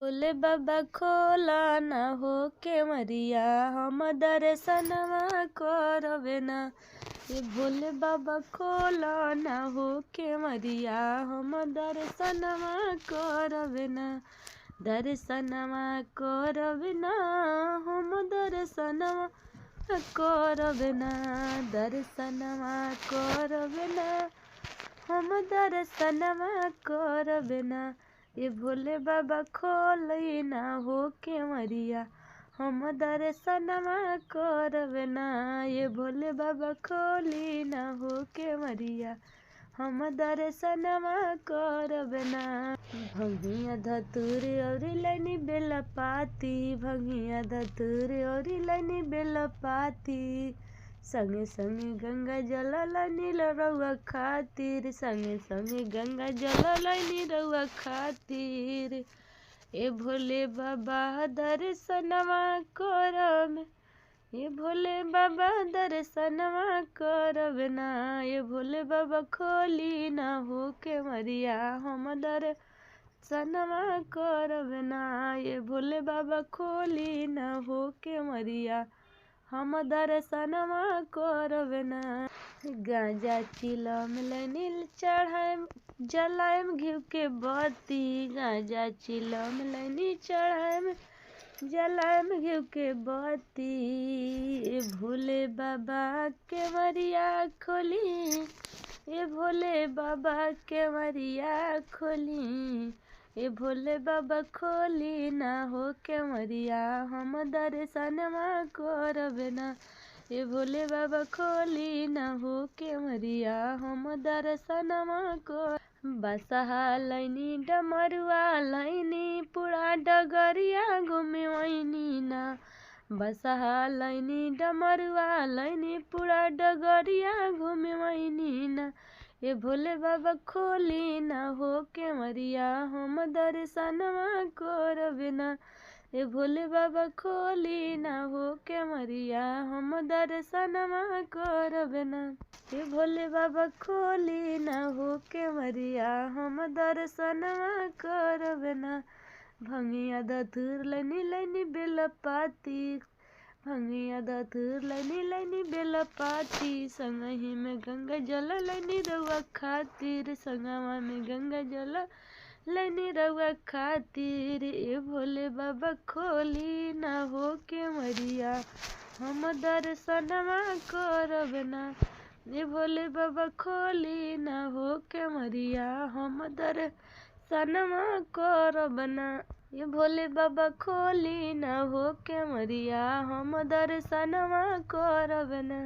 भोले बाबा खोला ना हो के मरिया हम दर्शनवा करबे ना। ये भोले बाबा खोला ना हो के मरिया हम दर्शनवा करबे ना। दर्शनवा करबे ना हम दर्शनवा करबे ना। दर्शनवा करबे ना हम दर्शनवा करबे ना। ये भोले बाबा खोली ना हो के मरिया हम दर्शनवा करबे ना। ये भोले बाबा खोली ना हो के मरिया हम दर्शनवा करबे ना। भंगिया धतूर और लैनी बेलपाती, भंगिया धतूर और लैनी बेलपाती। संगे संगे गंगा जल लैनी रउआ खातिर, संगे संगे गंगा जल लैनी रउआ खातिर। ए भोले बाबा दर्शनवा करब, ये भोले बाबा दर्शनवा करबे ना। ये भोले बाबा खोली ना हो के मरिया हम दर्शनवा करबे ना। ये भोले बाबा खोली ना हो के मरिया हम दर्शनवा करबे ना। गांजा चिलम लैनी चढ़ाएम जलाएम घिउ के बत्ती, गांजा चिलम लैनी चढ़ाएम जलाएम घिउ के बत्ती। ए भोले बाबा के मरिया खोली, ये भोले बाबा के मरिया खोली। ये भोले बाबा खोली ना हो के मरिया हम दर्शनवा करबे ना। ये भोले बाबा खोली ना हो के मरिया हम दर्शनवा कर। बसहा लैनी डमरुआ लैनी पूरा डगरिया घूमे वैनी ना। बसहा लैनी डमरुआ लैनी पूरा डगरिया घूमे वैनी ना। ये भोले बाबा खोली ना हो के मरिया हम दर्शनवा करबे ना। ये भोले बाबा खोली ना हो के मरिया हम दर्शनवा करबे ना। ये भोले बाबा खोली ना हो के मरिया हम दर्शनवा करबे ना। भंगिया धतूर लैनी लैनी बेलपाती, भंगिया धतूर लैनी लैनी बेलपाती। संगही में गंगा जल लैनी रउआ खातिर, संगवा में गंगा जल लैनी रउआ खातिर। ए भोले बाबा खोली ना हो के मरिया हम दर्शनवा करबे ना। ये भोले बाबा खोली ना हो के मरिया हम दर्शनवा करबे ना। ये भोले बाबा खोली ना हो के मरिया हम दर्शनवा करबे ना।